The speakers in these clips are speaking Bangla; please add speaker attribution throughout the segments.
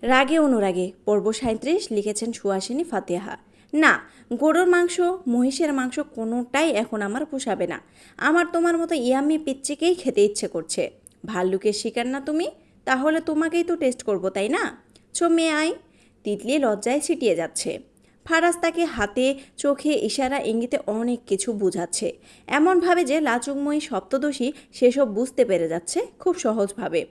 Speaker 1: রাগে অনুরাগে পর্ব ৩৭ লিখেছেন সুহাসিনী ফাতেহা। না, গরুর মাংস মহিষের মাংস কোনোটাই এখন আমার পোষাবে না। আমার তোমার মতো ইয়াম্মি পিচ্চিকেই খেতে ইচ্ছে করছে। ভাল্লুকের শিকার না তুমি? তাহলে তোমাকেই তো টেস্ট করব, তাই না? মেয়ে আয়। তিতলি লজ্জায় ছিটিয়ে যাচ্ছে। ফারাজ তাকে হাতে চোখে ইশারা ইঙ্গিতে অনেক কিছু বুঝাচ্ছে, এমনভাবে যে লাচুকময়ী সপ্তদোষী সেসব বুঝতে পেরে যাচ্ছে খুব সহজভাবে।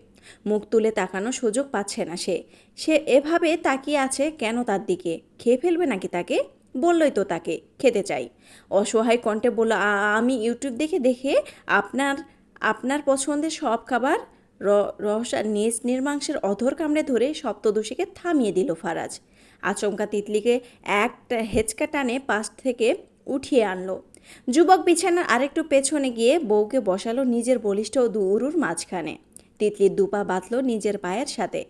Speaker 1: মুখ তুলে তাকানোর সুযোগ পাচ্ছে না সে। সে এভাবে তাকিয়ে আছে কেন তার দিকে? খেয়ে ফেলবে নাকি তাকে? বললই তো তাকে খেতে চাই। অসহায় কণ্ঠে বলল, আমি ইউটিউব দেখে দেখে আপনার আপনার পছন্দের সব খাবার রহস্য নিজ নির্মাংসের অধর কামড়ে ধরে সপ্তদোষীকে থামিয়ে দিল ফারাজ। আচমকা তিতলিকে একটা হেঁচকা টানে পাশ থেকে উঠিয়ে আনলো। যুবক বিছানার আরেকটু পেছনে গিয়ে বউকে বসালো নিজের বলিষ্ঠ উরুর মাঝখানে। তিতলির দুপা বাঁধল নিজের পায়ের সাথে।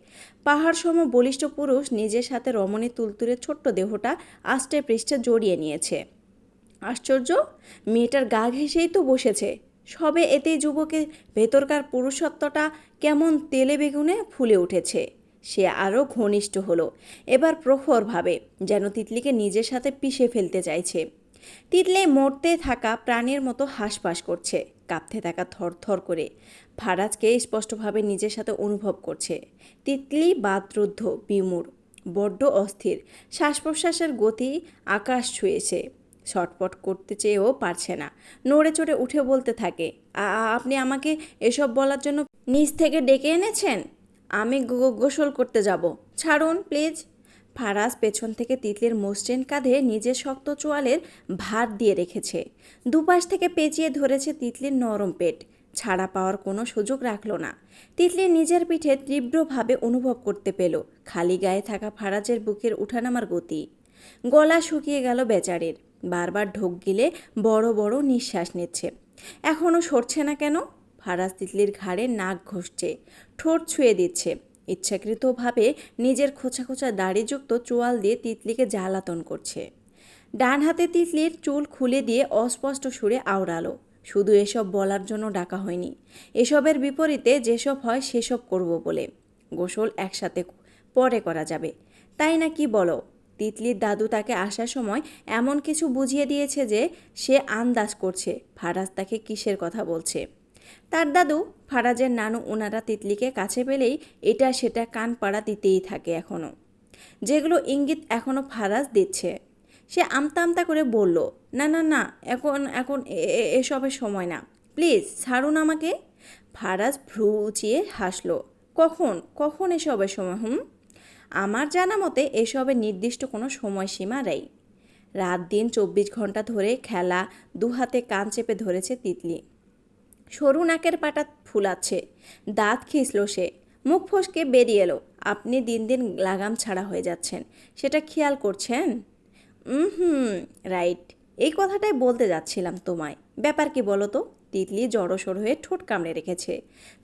Speaker 1: পাহাড় সম বলিষ্ঠ পুরুষ নিজের সাথে রমণীর তুলতুলে ছোট্ট দেহটা আষ্টে পৃষ্ঠে জড়িয়ে নিয়েছে। আশ্চর্য, মেয়েটার গা ঘেঁষেই তো বসেছে। সবে এতেই যুবকের ভেতরকার পুরুষত্বটা কেমন তেলে বেগুনে ফুলে উঠেছে। সে আরও ঘনিষ্ঠ হলো, এবার প্রখরভাবে, যেন তিতলিকে নিজের সাথে পিষে ফেলতে চাইছে। তিতলি মরতে থাকা প্রাণীর মতো হাঁসফাঁস করছে, কাঁপতে থাকা থরথর করে। ফারাজকে স্পষ্টভাবে নিজের সাথে অনুভব করছে। তিতলি বাদরুদ্ধ, বিমূঢ়, বড্ড অস্থির। শ্বাস প্রশ্বাসের গতি আকাশ ছুঁয়েছে। ছটপট করতে চেয়েও পারছে না। নড়ে চড়ে উঠে বলতে থাকে, আপনি আমাকে এসব বলার জন্য নিজ থেকে ডেকে এনেছেন? আমি গোসল করতে যাব, ছাড়ুন প্লিজ। ফারাজ পেছন থেকে তিতলির মসৃণ কাঁধে নিজের শক্ত চোয়ালের ভার দিয়ে রেখেছে। দুপাশ থেকে পেঁচিয়ে ধরেছে তিতলির নরম পেট। ছাড়া পাওয়ার কোনো সুযোগ রাখল না। তিতলি নিজের পিঠে তীব্রভাবে অনুভব করতে পেল খালি গায়ে থাকা ফারাজের বুকের উঠানামার গতি। গলা শুকিয়ে গেল বেচারির। বারবার ঢোক গিলে বড় বড় নিঃশ্বাস নিচ্ছে। এখনও সরছে না কেন? ফারাজ তিতলির ঘাড়ে নাক ঘষছে, ঠোঁট ছুঁয়ে দিচ্ছে। ইচ্ছাকৃতভাবে নিজের খোঁচা খোঁচা দাড়িযুক্ত চোয়াল দিয়ে তিতলিকে জ্বালাতন করছে। ডান হাতে তিতলির চুল খুলে দিয়ে অস্পষ্ট সুরে আওড়ালো, শুধু এসব বলার জন্য ডাকা হয়নি। এসবের বিপরীতে যেসব হয় সেসব করব বলে। গোসল একসাথে পরে করা যাবে, তাই না কি বলো? তিতলির দাদু তাকে আসার সময় এমন কিছু বুঝিয়ে দিয়েছে যে সে আন্দাজ করছে ফারাজ তাকে কিসের কথা বলছে। তার দাদু, ফারাজের নানু, ওনারা তিতলিকে কাছে পেলেই এটা সেটা কান পাড়া দিতেই থাকে এখনও, যেগুলো ইঙ্গিত এখনও ফারাজ দিচ্ছে। সে আমতা আমতা করে বলল, না না না, এখন এখন এসবের সময় না, প্লিজ ছাড়ুন আমাকে। ফারাজ ভ্রু উঁচিয়ে হাসল। কখন কখন এসবের সময়? আমার জানা মতে এসবের নির্দিষ্ট কোনো সময়সীমা নেই। রাত দিন ২৪ ঘন্টা ধরে খেলা দুহাতে কান চেপে ধরেছে তিতলি। সরু নাকের পাটা ফুলাচ্ছে, দাঁত খিঁচল সে। মুখ ফসকে বেরিয়ে এলো, আপনি দিন দিন লাগাম ছাড়া হয়ে যাচ্ছেন, সেটা খেয়াল করছেন? রাইট, এই কথাটাই বলতে যাচ্ছিলাম তোমায়। ব্যাপার কি বলো তো? তিতলি জড়সড় হয়ে ঠোঁট কামড়ে রেখেছে।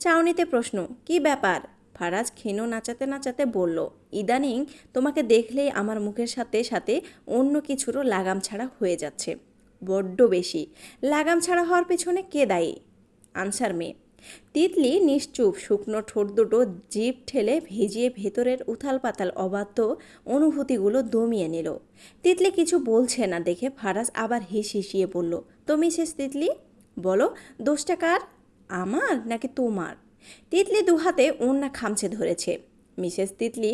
Speaker 1: চাউনিতে প্রশ্ন, কি ব্যাপার? ফারাজ ক্ষীণ নাচাতে নাচাতে বলল, ইদানিং তোমাকে দেখলেই আমার মুখের সাথে সাথে অন্য কিছুরও লাগাম ছাড়া হয়ে যাচ্ছে, বড্ড বেশি। লাগাম ছাড়া হওয়ার পেছনে কে দায়ী? আনসার মে। তিতলি নিশ্চুপ, শুকনো ঠোঁট দুটো জিভ ঠেলে ভিজিয়ে ভেতরের উথাল পাতাল অবাধ্য অনুভূতিগুলো দমিয়ে নিল। তিতলি কিছু বলছে না দেখে ফারাজ আবার হিসিয়ে বলল, তো মিসেস তিতলি বলো, দোষটা কার, আমার নাকি তোমার? তিতলি দুহাতে ওড়না খামচে ধরেছে। মিসেস তিতলি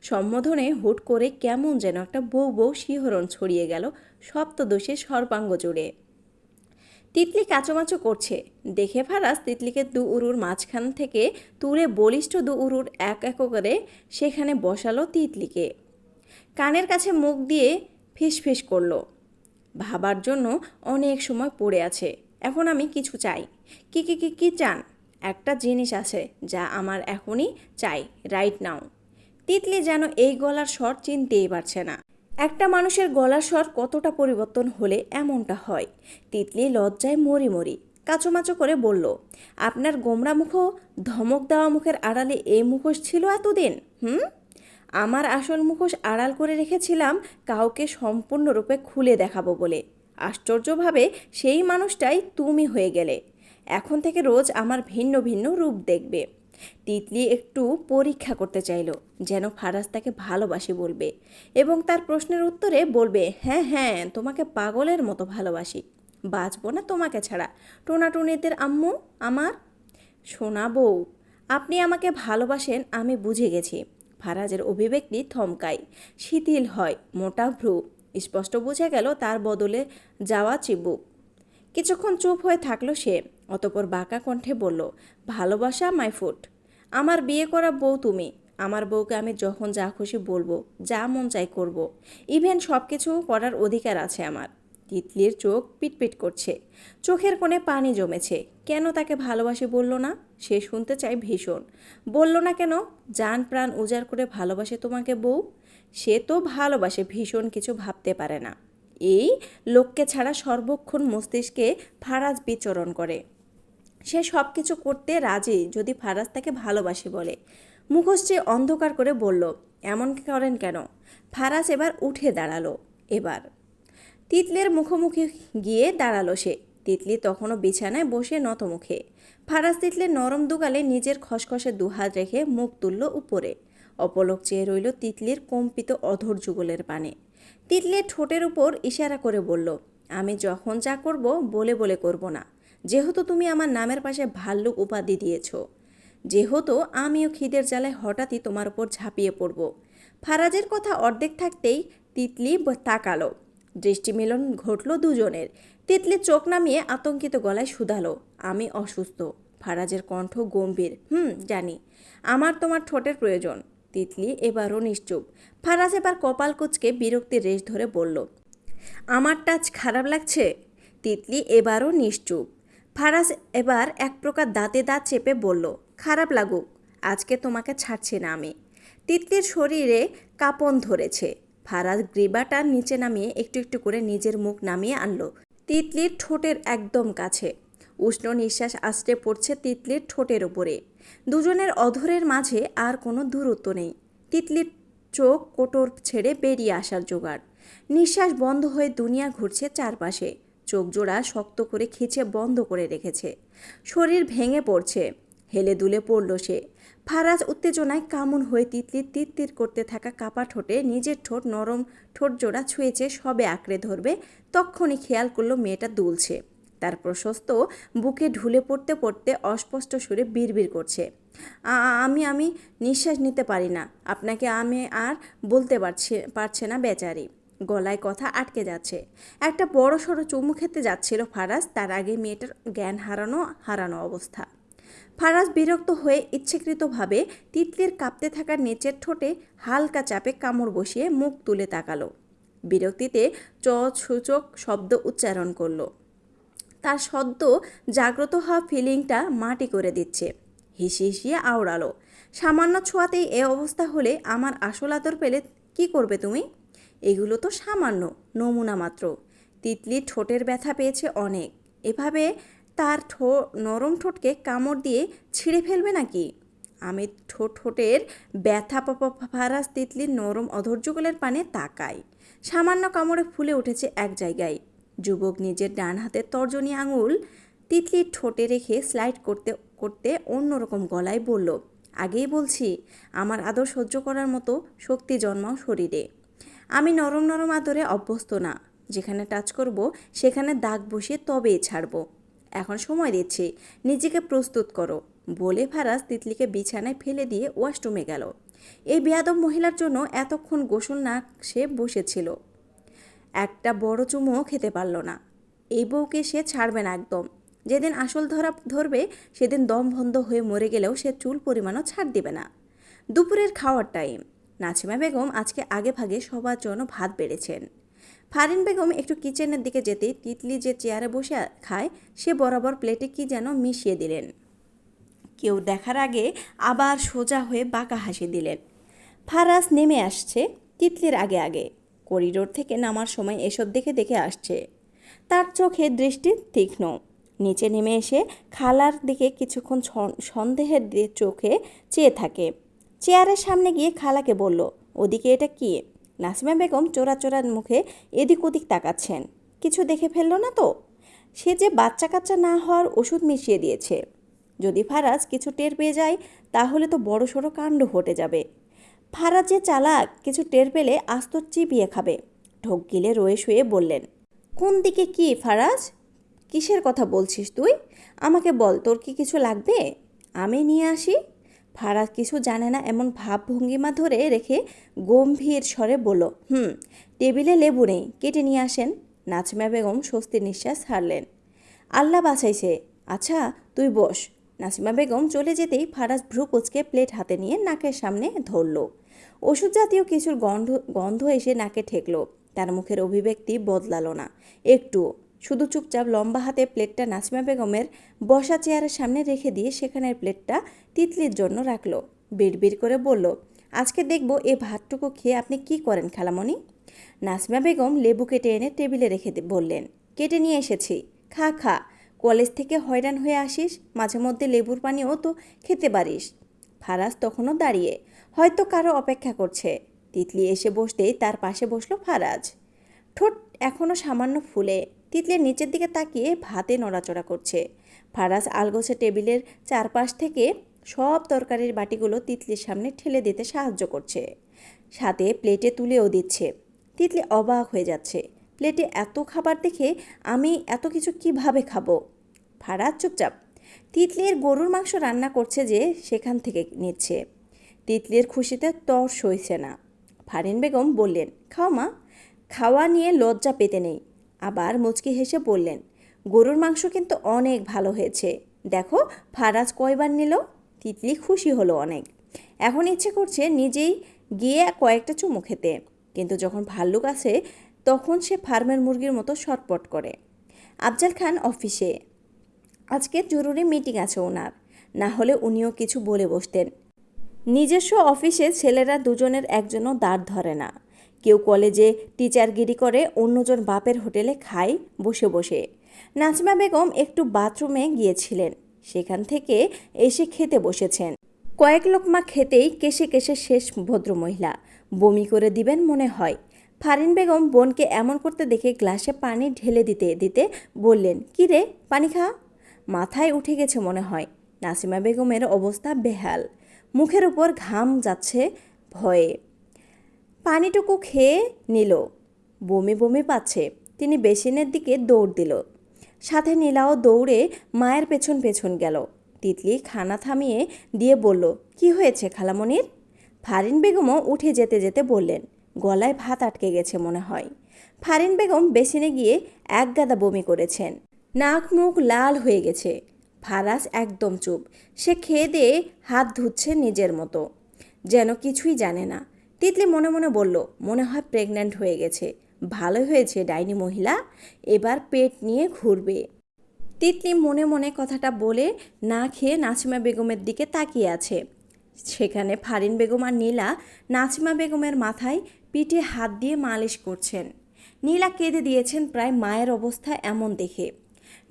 Speaker 1: সম্বোধনে হুট করে কেমন যেন একটা বউ বউ শিহরণ ছড়িয়ে গেল সপ্তদোষীর সর্বাঙ্গ জুড়ে। তিতলি কাচুমাচু করছে দেখে ফারাজ তিতলিকে দু উরুর মাঝখান থেকে তুলে বলিষ্ঠ দু উরুর এক এক করে সেখানে বসালো তিতলিকে। কানের কাছে মুখ দিয়ে ফিসফিস করলো, ভাবার জন্য অনেক সময় পড়ে আছে, এখন আমি কিছু চাই। কি কি কি কি চান? একটা জিনিস আছে যা আমার এখনই চাই, রাইট নাও। তিতলি যেন এই গলার স্বর চিনতেই পারছে না। একটা মানুষের গলার স্বর কতটা পরিবর্তন হলে এমনটা হয়। তিতলি লজ্জায় মরি মরি কাচুমাচু করে বলল, আপনার গোমরা মুখ, ধমক দেওয়া মুখের আড়ালে এই মুখোশ ছিল এতদিন? আমার আসল মুখোশ আড়াল করে রেখেছিলাম কাউকে সম্পূর্ণরূপে খুলে দেখাবো বলে। আশ্চর্যভাবে সেই মানুষটাই তুমি হয়ে গেলে। এখন থেকে রোজ আমার ভিন্ন ভিন্ন রূপ দেখবে। তিতলি একটু পরীক্ষা করতে চাইল, যেন ফারাজ তাকে ভালোবাসি বলবে এবং তার প্রশ্নের উত্তরে বলবে, হ্যাঁ হ্যাঁ তোমাকে পাগলের মতো ভালোবাসি, বাঁচবো না তোমাকে ছাড়া। টোনাটুনিদের আম্মু আমার। সোনা বউ, আপনি আমাকে ভালোবাসেন আমি বুঝে গেছি। ফারাজের অভিব্যক্তি থমকায়, শিথিল হয়, মোটা ভ্রু, স্পষ্ট বোঝা গেল তার বদলে যাওয়া চিবুক। কিছুক্ষণ চুপ হয়ে থাকলো সে, অতপর বাঁকা কণ্ঠে বলল, ভালোবাসা মাই ফুট। আমার বিয়ে করা বউ তুমি। আমার বউকে আমি যখন যা খুশি বলবো, যা মন চাই করব। ইভেন সব কিছু করার অধিকার আছে আমার। তিতলির চোখ পিটপিট করছে, চোখের কোণে পানি জমেছে। কেন তাকে ভালোবাসি বলল না? সে শুনতে চায় ভীষণ। বলল না কেন? জান প্রাণ উজাড় করে ভালোবাসে তোমাকে বউ। সে তো ভালোবাসে, ভীষণ কিছু ভাবতে পারে না। এই লোককে ছাড়া সর্বক্ষণ মস্তিষ্কে ফারাজ বিচরণ করে। সে সব কিছু করতে রাজি যদি ফারাজ তাকে ভালোবাসে বলে। মুখোশ চেয়ে অন্ধকার করে বলল, এমন করেন কেন? ফারাজ এবার উঠে দাঁড়ালো। এবার তিতলির মুখোমুখি গিয়ে দাঁড়ালো সে। তিতলি তখনও বিছানায় বসে নতমুখে। ফারাজ তিতলির নরম দুগালে নিজের খসখসে দুহাত রেখে মুখ তুলল উপরে। অপলক চেয়ে রইল তিতলির কম্পিত অধর যুগলের পানে। তিতলির ঠোঁটের উপর ইশারা করে বলল, আমি যখন যা করব বলে বলে করব না। যেহেতু তুমি আমার নামের পাশে ভাল্লুক উপাধি দিয়েছ, যেহেতু আমিও খিদের জ্বালায় হঠাৎই তোমার উপর ঝাঁপিয়ে পড়ব। ফারাজের কথা অর্ধেক থাকতেই তিতলি তাকালো। দৃষ্টিমিলন ঘটল দুজনের। তিতলি চোখ নামিয়ে আতঙ্কিত গলায় শুধালো, আমি অসুস্থ। ফারাজের কণ্ঠ গম্ভীর, জানি। আমার তোমার ঠোঁটের প্রয়োজন। তিতলি এবারও নিশ্চুপ। ফারাজ এবার কপাল কুঁচকে বিরক্তির রেশ ধরে বলল, আমার টাচ খারাপ লাগছে? তিতলি এবারও নিশ্চুপ। ফারাজ এবার এক প্রকার দাঁতে দাঁত চেপে বলল, খারাপ লাগুক, আজকে তোমাকে ছাড়ছি না আমি। তিতলির শরীরে কাঁপন ধরেছে। ফারাজ গ্রীবাটা নিচে নামিয়ে একটু একটু করে নিজের মুখ নামিয়ে আনলো তিতলির ঠোঁটের একদম কাছে। উষ্ণ নিঃশ্বাস আছড়ে পড়ছে তিতলির ঠোঁটের ওপরে। দুজনের অধরের মাঝে আর কোনো দূরত্ব নেই। তিতলির চোখ কোটর ছেড়ে বেরিয়ে আসার জোগাড়। নিঃশ্বাস বন্ধ হয়ে দুনিয়া ঘুরছে চারপাশে। চোখ জোড়া শক্ত করে খিচে বন্ধ করে রেখেছে। শরীর ভেঙে পড়ছে। হেলে দুলে পড়ল সে। ফারাজ উত্তেজনায় কামুন হয়ে তিতলির তিত্তির করতে থাকা কাপা ঠোঁটে নিজের ঠোঁট নরম ঠোঁট জোড়া ছুঁয়েছে, সবে আঁকড়ে ধরবে, তক্ষণি খেয়াল করলো মেয়েটা দুলছে। তার প্রশস্ত বুকে ঢুলে পড়তে পড়তে অস্পষ্ট সুরে বিড়বিড় করছে, আমি আমি নিঃশ্বাস নিতে পারি না, আপনাকে আমি আর বলতে পারছে না বেচারি। গলায় কথা আটকে যাচ্ছে। একটা বড় সড়ো চুমু খেতে যাচ্ছিল ফারাজ, তার আগে মেয়েটার জ্ঞান হারানো অবস্থা। ফারাজ বিরক্ত হয়ে ইচ্ছাকৃতভাবে তিতলির কাঁপতে থাকা নিচের ঠোঁটে হালকা চাপে কামড় বসিয়ে মুখ তুলে তাকালো। বিরক্তিতে সূচক শব্দ উচ্চারণ করলো। তার সদ্য জাগ্রত হওয়া ফিলিংটা মাটি করে দিচ্ছে। হিসিয়ে আওড়ালো, সামান্য ছোঁয়াতেই এ অবস্থা হলে আমার আসল আদর পেলে কি করবে তুমি? এগুলো তো সামান্য নমুনা মাত্র। তিতলির ঠোঁটের ব্যথা পেয়েছে অনেক। এভাবে তার নরম ঠোঁটকে কামড় দিয়ে ছিঁড়ে ফেলবে নাকি? আমি ঠোঁটের ব্যথা ফারাজ তিতলির নরম অধৈর্যগুলের পানে তাকায়। সামান্য কামড়ে ফুলে উঠেছে এক জায়গায়। যুবক নিজের ডান হাতের তর্জনী আঙুল তিতলির ঠোঁটে রেখে স্লাইড করতে করতে অন্যরকম গলায় বলল, আগেই বলছি আমার আদর সহ্য করার মতো শক্তি জন্মাও শরীরে। আমি নরম নরম আদরে অভ্যস্ত না। যেখানে টাচ করব সেখানে দাগ বসিয়ে তবেই ছাড়ব। এখন সময় দিচ্ছি, নিজেকে প্রস্তুত করো বলে ফারাজ তিতলিকে বিছানায় ফেলে দিয়ে ওয়াশরুমে গেল। এই বেয়াদব মহিলার জন্য এতক্ষণ গোসল না সে বসেছিল। একটা বড় চুমুও খেতে পারল না। এই বউকে সে ছাড়বে না একদম। যেদিন আসল ধরবে সেদিন দম বন্ধ হয়ে মরে গেলেও সে চুল পরিমাণও ছাড় দিবে না। দুপুরের খাওয়ার টাইম। নাছিমা বেগম আজকে আগে ভাগে সবার জন্য ভাত বেড়েছেন। ফারিন বেগম একটু কিচেনের দিকে যেতেই তিতলি যে চেয়ারে বসে খায় সে বরাবর প্লেটে কি যেন মিশিয়ে দিলেন। কেউ দেখার আগে আবার সোজা হয়ে বাঁকা হাসি দিলেন। ফারাজ নেমে আসছে তিতলির আগে আগে। করিডোর থেকে নামার সময় এসব দেখে দেখে আসছে। তার চোখে দৃষ্টি তীক্ষ্ণ। নিচে নেমে এসে খালার দিকে কিছুক্ষণ সন্দেহের চোখে চেয়ে থাকে। চেয়ারের সামনে গিয়ে খালাকে বলল, ওদিকে এটা কি? নাসিমা বেগম চোরা মুখে এদিক ওদিক তাকাচ্ছেন। কিছু দেখে ফেলল না তো? সে যে বাচ্চা কাচ্চা না হওয়ার ওষুধ মিশিয়ে দিয়েছে। যদি ফারাজ কিছু টের পেয়ে যায় তাহলে তো বড়সড় কাণ্ড ঘটে যাবে। ফারাজ যে চালাক, কিছু টের পেলে আস্ত চিবিয়ে খাবে। ঢোক গিলে রয়ে শুয়ে বললেন, কোন দিকে কি ফারাজ? কিসের কথা বলছিস তুই? আমাকে বল, তোর কি কিছু লাগবে? আমি নিয়ে আসি। ফারাজ কিছু জানে না এমন ভাবভঙ্গিমা ধরে রেখে গম্ভীর স্বরে বলল, টেবিলে লেবু নেই, কেটে নিয়ে আসেন। নাজমা বেগম স্বস্তির নিঃশ্বাস ছাড়লেন। আল্লাহ বাঁচাইছে। আচ্ছা তুই বস। নাসিমা বেগম চলে যেতেই ফারাজ ভ্রু কুচকে প্লেট হাতে নিয়ে নাকের সামনে ধরল। ওষুধ জাতীয় কিছুর গন্ধ গন্ধ এসে নাকে ঠেকল। তার মুখের অভিব্যক্তি বদলালো না একটুও। শুধু চুপচাপ লম্বা হাতে প্লেটটা নাসিমা বেগমের বসা চেয়ারের সামনে রেখে দিয়ে সেখানের প্লেটটা তিতলির জন্য রাখল। বিড়বিড় করে বলল, আজকে দেখব এ ভাতটুকু খেয়ে আপনি কি করেন খালামণি। নাসিমা বেগম লেবু কেটে এনে টেবিলে রেখে বললেন, কেটে নিয়ে এসেছি, খা খা। কলেজ থেকে হয়রান হয়ে আসিস, মাঝে মধ্যে লেবুর পানিও তো খেতে পারিস। ফারাজ তখনও দাঁড়িয়ে, হয়তো কারো অপেক্ষা করছে। তিতলি এসে বসতেই তার পাশে বসলো ফারাজ। ঠোঁট এখনও সামান্য ফুলে তিতলির নিচের দিকে তাকিয়ে ভাতে নড়াচড়া করছে। ফারাজ আলগোছে টেবিলের চারপাশ থেকে সব তরকারির বাটিগুলো তিতলির সামনে ঠেলে দিতে সাহায্য করছে, সাথে প্লেটে তুলেও দিচ্ছে। তিতলি অবাক হয়ে যাচ্ছে। প্লেটে এত খাবার দেখে আমি এত কিছু কিভাবে খাবো? ফারাজ চুপচাপ। তিতলির গরুর মাংস রান্না করছে যে সেখান থেকে নিচ্ছে। তিতলির খুশিতে তর সইছে না। ফারিন বেগম বললেন, খাও মা। খাওয়া নিয়ে লজ্জা পেতে নেই। আবার মুচকি হেসে বললেন, গরুর মাংস কিন্তু অনেক ভালো হয়েছে। দেখো ফারাজ কয়বার নিল। তিতলি খুশি হলো অনেক। এখন ইচ্ছে করছে নিজেই গিয়ে কয়েকটা চুমু খেতে, কিন্তু যখন ভাল্লুক আসে তখন সে ফার্মের মুরগির মতো ছটপট করে। আফজাল খান অফিসে, আজকে জরুরি মিটিং আছে ওনার, না হলে উনিও কিছু বলে বসতেন। নিজস্ব অফিসে ছেলেরা দুজনের একজনও দাঁড় ধরে না। কেউ কলেজে টিচারগিরি করে, অন্যজন বাপের হোটেলে খায় বসে বসে। নাজমা বেগম একটু বাথরুমে গিয়েছিলেন, সেখান থেকে এসে খেতে বসেছেন। কয়েক লোকমা খেতেই কেশে কেশে শেষ ভদ্রমহিলা, বমি করে দিবেন মনে হয়। ফারিন বেগম বোনকে এমন করতে দেখে গ্লাসে পানি ঢেলে দিতে দিতে বললেন, কি রে, পানি খা। মাথায় উঠে গেছে মনে হয়। নাসিমা বেগমের অবস্থা বেহাল, মুখের উপর ঘাম যাচ্ছে ভয়ে। পানিটুকু খেয়ে নিল, বমি বমি পাচ্ছে। তিনি বেসিনের দিকে দৌড় দিল, সাথে নীলাও দৌড়ে মায়ের পেছন পেছন গেল। তিতলি খানা থামিয়ে দিয়ে বলল, কি হয়েছে খালামণির? ফারিন বেগমও উঠে যেতে যেতে বললেন, গলায় ভাত আটকে গেছে মনে হয়। ফারিন বেগম বেসিনে গিয়ে এক গাদা বমি করেছেন, নাক মুখ লাল হয়ে গেছে। ফারাজ একদম চুপ, সে খেয়ে দিয়ে হাত ধুচ্ছে নিজের মতো, যেন কিছুই জানে না। তিতলি মনে মনে বলল, মনে হয় প্রেগন্যান্ট হয়ে গেছে। ভালো হয়েছে ডাইনি মহিলা, এবার পেট নিয়ে ঘুরবে। তিতলি মনে মনে কথাটা বলে না খেয়ে নাসিমা বেগমের দিকে তাকিয়ে আছে। সেখানে ফারিন বেগম আর নীলা নাসিমা বেগমের মাথায় পিঠে হাত দিয়ে মালিশ করছেন। নীলা কেঁদে দিয়েছেন প্রায় মায়ের অবস্থা এমন দেখে।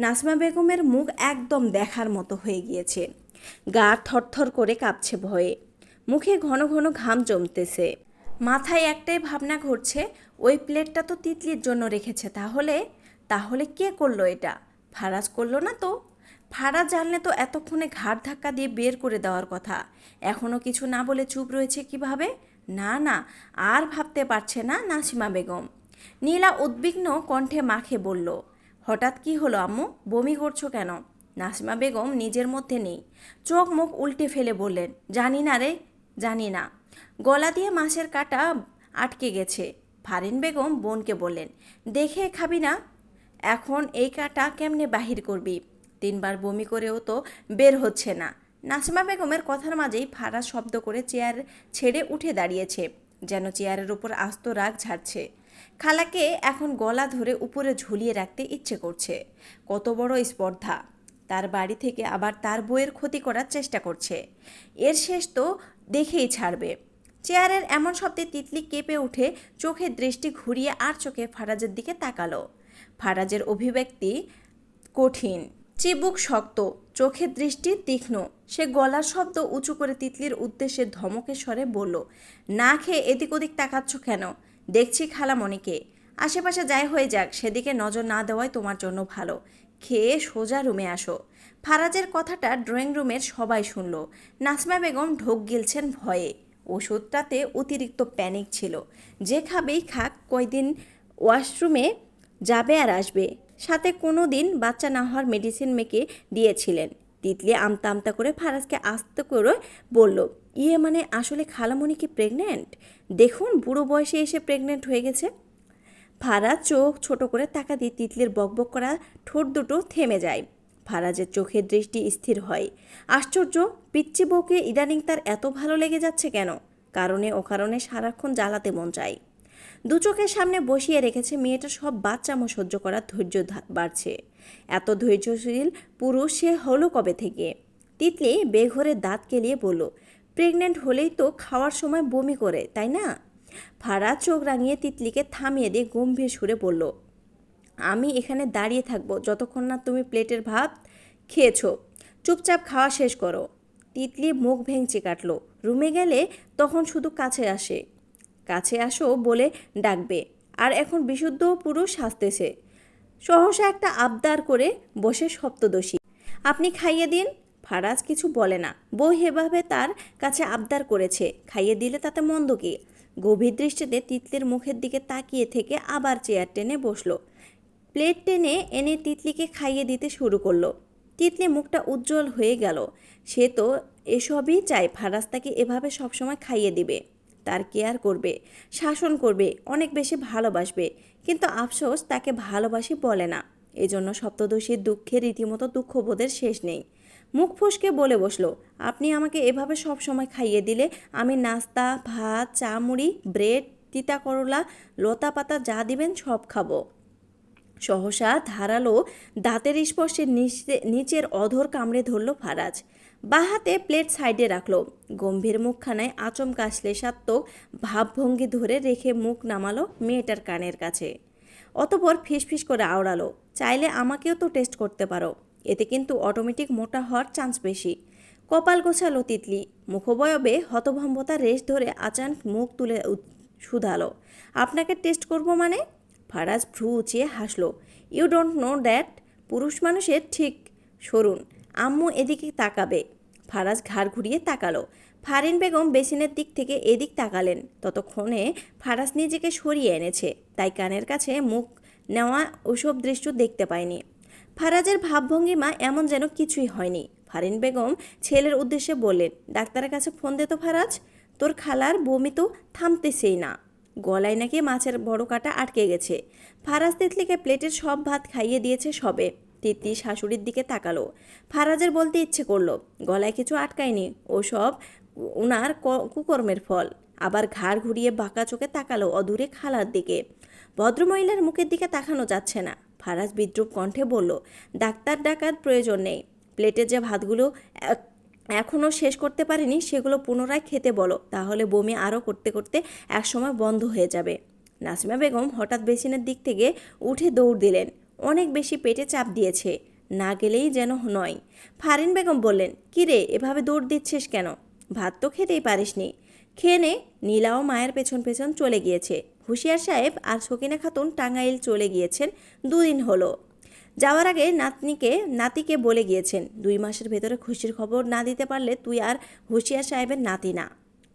Speaker 1: নাসিমা বেগমের মুখ একদম দেখার মতো হয়ে গিয়েছে, গা থরথর করে কাঁপছে ভয়ে, মুখে ঘন ঘন ঘাম জমতেছে। মাথায় একটাই ভাবনা ঘুরছে, ওই প্লেটটা তো তিতলির জন্য রেখেছে, তাহলে তাহলে কে করলো এটা? ফারাজ করলো না তো? ফারাজ জানলে তো এতক্ষণে ঘাড় ধাক্কা দিয়ে বের করে দেওয়ার কথা। এখনও কিছু না বলে চুপ রয়েছে কিভাবে? না না, আর ভাবতে পারছে না নাসিমা বেগম। নীলা উদ্বিগ্ন কণ্ঠে মাখে বলল, হঠাৎ কি হলো আম্মু, বমি করছো কেন? নাসিমা বেগম নিজের মধ্যে নেই, চোখ মুখ উল্টে ফেলে বললেন, জানি না রে, জানি না। গলা দিয়ে মাছের কাঁটা আটকে গেছে। ফারিন বেগম বোনকে বললেন, দেখে খাবি না? এখন এই কাঁটা কেমনে বাহির করবি? 3বার বমি করেও তো বের হচ্ছে না। নাসিমা বেগমের কথার মাঝেই ফারাজ শব্দ করে চেয়ার ছেড়ে উঠে দাঁড়িয়েছে, যেন চেয়ারের উপর আস্ত রাগ ঝাড়ছে। খালাকে এখন গলা ধরে উপরে ঝুলিয়ে রাখতে ইচ্ছে করছে। কত বড় স্পর্ধা! তার বাড়ি থেকে আবার তার বইয়ের ক্ষতি করার চেষ্টা করছে। এর শেষ তো দেখেই ছাড়বে। চেয়ারের এমন শব্দে তিতলি কেঁপে উঠে চোখের দৃষ্টি ঘুরিয়ে আর চোখে ফারাজের দিকে তাকালো। ফারাজের অভিব্যক্তি কঠিন, চিবুক শক্ত, চোখের দৃষ্টি তীক্ষ্ণ। সে গলার শব্দ উঁচু করে তিতলির উদ্দেশ্যে ধমকের স্বরে বলল, না খেয়ে এদিক ওদিক তাকাচ্ছ কেন? দেখছি খালামণিকে। আশেপাশে যাই হয়ে যাক, সেদিকে নজর না দেওয়াই তোমার জন্য ভালো। খেয়ে সোজা রুমে আসো। ফারাজের কথাটা ড্রয়িং রুমের সবাই শুনল। নাজমা বেগম ঢোক গিলছেন ভয়ে। ওষুধটাতে অতিরিক্ত প্যানিক ছিল। যে খাবেই খাক, কয়দিন ওয়াশরুমে যাবে আর আসবে। সাথে কোনো দিন বাচ্চা না হওয়ার মেডিসিন মেখে দিয়েছিলেন। তিতলি আমতা আমতা করে ফারাজকে আস্তে করে বলল, ইয়ে মানে আসলে খালামণি কি প্রেগনেন্ট? দেখুন বুড়ো বয়সে এসে প্রেগনেন্ট হয়ে গেছে। ফারাজ চোখ ছোট করে তাকা দিয়ে তিতলির বকবক করা ঠোঁট দুটো থেমে যায়। ফারাজের চোখের দৃষ্টি স্থির হয়। আশ্চর্য, পিচ্চি বউকে ইদানিং তার এত ভালো লেগে যাচ্ছে কেন? কারণে অকারণে সারাক্ষণ জ্বালাতে মন চায়। দু চোখের সামনে বসিয়ে রেখেছে মেয়েটা সব বাচ্চামো সহ্য করার ধৈর্য বাড়ছে। এত ধৈর্যশীল পুরুষ সে হলো কবে থেকে? তিতলি বেঘরে দাঁত কেলিয়ে বলল, প্রেগনেন্ট হলেই তো খাওয়ার সময় বমি করে, তাই না? ফারাজ চোখ রাঙিয়ে তিতলিকে থামিয়ে দিয়ে গম্ভীর সুরে বলল, আমি এখানে দাঁড়িয়ে থাকবো যতক্ষণ না তুমি প্লেটের ভাত খেয়েছো। চুপচাপ খাওয়া শেষ করো। তিতলি মুখ ভেঙচি কাটল। রুমে গেলে তখন শুধু কাছে আসো বলে ডাকবে, আর এখন বিশুদ্ধ পুরুষ হাসতেছে। সহসা একটা আবদার করে বসে সপ্তদোষী, আপনি খাইয়ে দিন। ফারাজ কিছু বলে না। বউ হেভাবে তার কাছে আবদার করেছে, খাইয়ে দিলে তাতে মন্দ কি? গভীর দৃষ্টিতে তিতলির মুখের দিকে তাকিয়ে থেকে আবার চেয়ার টেনে বসলো। প্লেট টেনে এনে তিতলিকে খাইয়ে দিতে শুরু করলো। তিতলি মুখটা উজ্জ্বল হয়ে গেল। সে তো এসবই চায়, ফারাজ তাকে এভাবে সবসময় খাইয়ে দিবে, তার কেয়ার করবে, শাসন করবে, অনেক বেশি ভালোবাসবে। কিন্তু আফসোস তাকে ভালোবাসি বলে না। এজন্য সপ্তদশীর দুঃখে রীতিমতো দুঃখবোধের শেষ নেই। মুখ ফসকে বলে বসলো, আপনি আমাকে এভাবে সব সময় খাইয়ে দিলে আমি নাস্তা, ভাত, চা, মুড়ি, ব্রেড, তিতা করলা, লতা পাতা যা দিবেন সব খাবো। সহসা ধারালো দাঁতের স্পর্শে নিচের অধর কামড়ে ধরল ফারাজ। বাঁ হাতে প্লেট সাইডে রাখলো। গম্ভীর মুখখানায় আচমকা শ্লেষাত্মক ভাবভঙ্গি ধরে রেখে মুখ নামালো মেয়েটার কানের কাছে। অতপর ফিসফিস করে আওড়ালো, চাইলে আমাকেও তো টেস্ট করতে পারো, এতে কিন্তু অটোমেটিক মোটা হওয়ার চান্স বেশি। কপাল গোছালো তিতলি। মুখবয়বে হতভম্বতা রেশ ধরে আচানক মুখ তুলে শুধালো, আপনাকে টেস্ট করব মানে? ফারাজ ভ্রু উঁচিয়ে হাসলো, ইউ ডোন্ট নো দ্যাট? পুরুষ মানুষের ঠিক সরুন, আম্মু এদিকে তাকাবে। ফারাজ ঘাড় ঘুরিয়ে তাকালো। ফারিন বেগম বেসিনের দিক থেকে এদিক তাকালেন। ততক্ষণে ফারাজ নিজেকে সরিয়ে এনেছে, তাই কানের কাছে মুখ নেওয়া ওসব দৃশ্য দেখতে পায়নি। ফারাজের ভাবভঙ্গিমা এমন যেন কিছুই হয়নি। ফারিন বেগম ছেলের উদ্দেশ্যে বললেন, ডাক্তারের কাছে ফোন দে তো ফারাজ, তোর খালার বমি তো থামতেছেই না, গলায় নাকি মাছের বড় কাঁটা আটকে গেছে। ফারাজ তিতলিকে প্লেটের সব ভাত খাইয়ে দিয়েছে সবে। তিতলি শাশুড়ির দিকে তাকালো। ফারাজের বলতে ইচ্ছে করলো, গলায় কিছু আটকায়নি, ও সব ওনার কুকর্মের ফল। আবার ঘাড় ঘুরিয়ে বাঁকা চোখে তাকালো অদূরে খালার দিকে। ভদ্রমহিলার মুখের দিকে তাকানো যাচ্ছে না। ফারাজ বিদ্রুপ কণ্ঠে বলল, ডাক্তার ডাকার প্রয়োজন নেই, প্লেটে যে ভাতগুলো এখনও শেষ করতে পারিনি সেগুলো পুনরায় খেতে বলো, তাহলে বমি আরও করতে করতে একসময় বন্ধ হয়ে যাবে। নাসিমা বেগম হঠাৎ বেসিনের দিক থেকে উঠে দৌড় দিলেন। অনেক বেশি পেটে চাপ দিয়েছে, না গেলেই যেন নয়। ফারিন বেগম বললেন, কিরে এভাবে দৌড় দিচ্ছিস কেন? ভাত তো খেতেই পারিসনি। খেয়ে নে। নীলাও মায়ের পেছন পেছন চলে গিয়েছে। হুঁশিয়ার সাহেব আর সকিনা খাতুন টাঙ্গাইল চলে গিয়েছেন, 2 দিন হলো। যাওয়ার আগে নাতিকে বলে গিয়েছেন, 2 মাসের ভেতরে খুশির খবর না দিতে পারলে তুই আর হুঁশিয়ার সাহেবের নাতি না।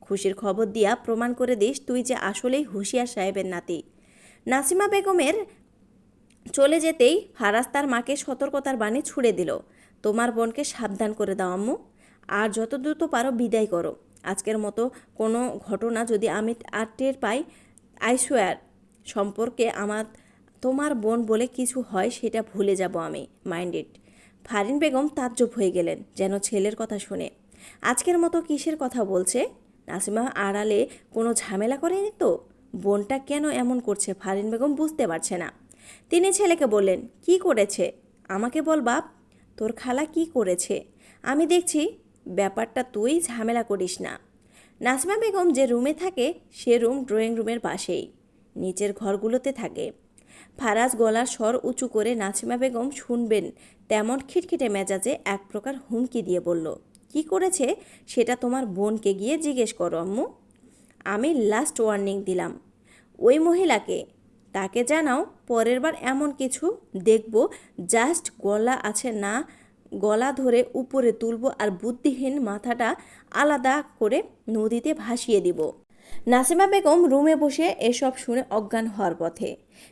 Speaker 1: খুশির খবর দিয়া প্রমাণ করে দিস তুই যে আসলেই হুঁশিয়ার সাহেবের নাতি। নাসিমা বেগমের চলে যেতেই ফারাজ তার মাকে সতর্কতার বাণী ছুড়ে দিল, তোমার বোনকে সাবধান করে দাও আম্মু, আর যত দ্রুত পারো বিদায় করো। আজকের মতো কোনো ঘটনা যদি আমি আর টের পাই, আই সোয়ার সম্পর্কে তোমার বোন বলে কিছু হয় সেটা ভুলে যাব আমি, মাইন্ডেড। ফারিন বেগম তাজ্জব হয়ে গেলেন যেন ছেলের কথা শুনে। আজকের মতো কিসের কথা বলছে? নাসিমা আড়ালে কোনো ঝামেলা করেনি তো? বোনটা কেন এমন করছে ফারিন বেগম বুঝতে পারছে না। তিনি ছেলেকে বললেন, কি করেছে? আমাকে বল বাপ, তোর খালা কি করেছে আমি দেখছি, ব্যাপারটা তুই ঝামেলা করিস না। নাসিমা বেগম যে রুমে থাকে সে রুম ড্রয়িং রুমের পাশেই, নিচের ঘরগুলোতে থাকে। ফারাজ গলার স্বর উঁচু করে নাসিমা বেগম শুনবেন তেমন খিটখিটে মেজাজে এক প্রকার হুমকি দিয়ে বলল, কি করেছে সেটা তোমার বোনকে গিয়ে জিজ্ঞেস করো আম্মু। আমি লাস্ট ওয়ার্নিং দিলাম ওই মহিলাকে, তাকে জানাও পরের বার এমন কিছু দেখব জাস্ট গলা আছে না, গলা ধরে উপরে তুলব আর বুদ্ধিহীন মাথাটা আলাদা করে নদীতে ভাসিয়ে দিব। নাসিমা বেগম রুমে বসে এসব শুনে অজ্ঞান হওয়ার পথে।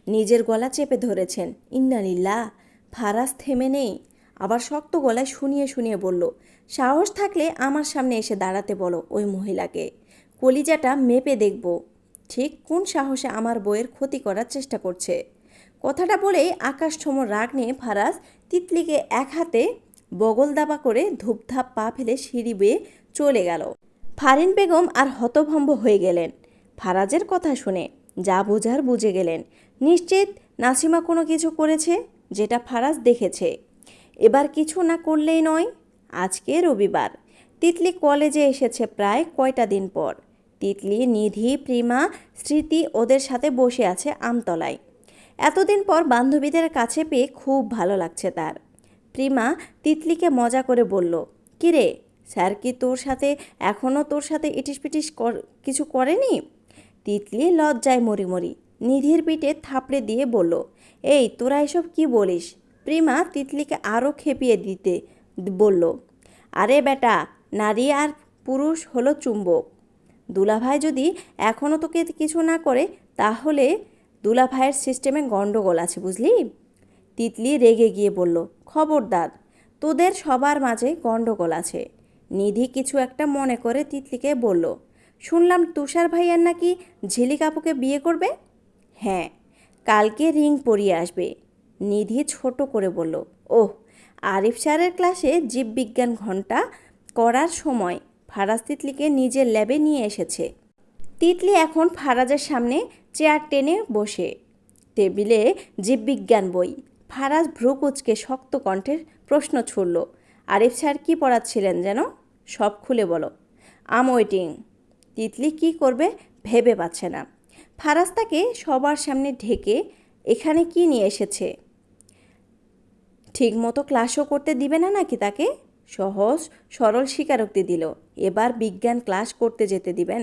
Speaker 1: নিজের গলা চেপে ধরেছেন। ইন্নালিল্লাহ। ফারাজ থেমে নেই, আবার শক্ত গলায় শুনিয়ে শুনিয়ে বলল, সাহস থাকলে আমার সামনে এসে দাঁড়াতে বলো ওই মহিলাকে, কলিজাটা মেপে দেখব ঠিক কোন সাহসে আমার বইয়ের ক্ষতি করার চেষ্টা করছে। কথাটা বলেই আকাশছোম রাগ নিয়ে ফারাজ তিতলিকে এক হাতে বগল দাবা করে ধূপধাপ পা ফেলে সিঁড়ি বেয়ে চলে গেল। ফারিন বেগম আর হতভম্ব হয়ে গেলেন ফারাজের কথা শুনে। যা বোঝার বুঝে গেলেন। নিশ্চিত নাসিমা কোনো কিছু করেছে যেটা ফারাজ দেখেছে। এবার কিছু না করলেই নয়। আজকে রবিবার। তিতলি কলেজে এসেছে প্রায় কয়টা দিন পর। তিতলি, নিধি, প্রিমা, স্মৃতি ওদের সাথে বসে আছে আমতলায়। এতদিন পর বান্ধবীদের কাছে পেয়ে খুব ভালো লাগছে তার। প্রিমা তিতলিকে মজা করে বলল, কিরে স্যার কি তোর সাথে এখনও তোর সাথে ইটিসপিটিস কিছু করেনি? তিতলি লজ্জায় মরি নিধির পিঠে থাপড়ে দিয়ে বলল, এই তোরা এসব কি বলিস? প্রিমা তিতলিকে আরও খেপিয়ে দিতে বলল, আরে বেটা, নারী আর পুরুষ হলো চুম্বক। দুলাভাই যদি এখনও তোকে কিছু না করে তাহলে দুলাভাইয়ের সিস্টেমে গণ্ডগোল আছে বুঝলি? তিতলি রেগে গিয়ে বলল, খবরদার, তোদের সবার মাঝে গণ্ডগোল আছে। নিধি কিছু একটা মনে করে তিতলিকে বলল, শুনলাম তুষার ভাইয়ার নাকি ঝিলিক আপুকে বিয়ে করবে? হ্যাঁ, কালকে রিং পরিয়ে আসবে। নিধি ছোট করে বলল, ওহ, আরিফ স্যারের ক্লাসে জীববিজ্ঞান ঘণ্টা করার সময় ফারাজ তিতলিকে নিজের ল্যাবে নিয়ে এসেছে। তিতলি এখন ফারাজের সামনে চেয়ার টেনে বসে, টেবিলে জীববিজ্ঞান বই। ফারাজ ভ্রুকুচকে শক্ত কণ্ঠের প্রশ্ন ছুড়ল, আরিফ স্যার কী পড়াচ্ছিলেন যেন? সব খুলে বলো। আম ওয়েটিং। তিতলি কী করবে ভেবে পাচ্ছে না। ফারাজ তাকে সবার সামনে ঢেকে এখানে কি নিয়ে এসেছে? ঠিকমতো ক্লাসও করতে দিবে না নাকি তাকে? সহজ সরল স্বীকারোক্তি দিল, এবার বিজ্ঞান ক্লাস করতে যেতে দিবেন?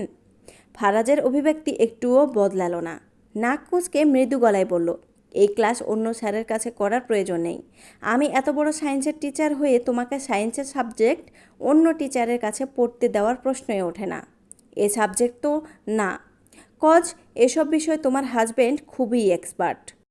Speaker 1: ফারাজের অভিব্যক্তি একটুও বদলালো না। নাক কুঁচকে মৃদু গলায় বলল, এই ক্লাস অন্য স্যারের কাছে করার প্রয়োজন নেই। আমি এত বড় সায়েন্সের টিচার হয়ে তোমাকে সায়েন্সের সাবজেক্ট অন্য টিচারের কাছে পড়তে দেওয়ার প্রশ্নই ওঠে না। এ সাবজেক্ট তো না, কজ এসব বিষয়ে তোমার হাজব্যান্ড খুবই এক্সপার্ট।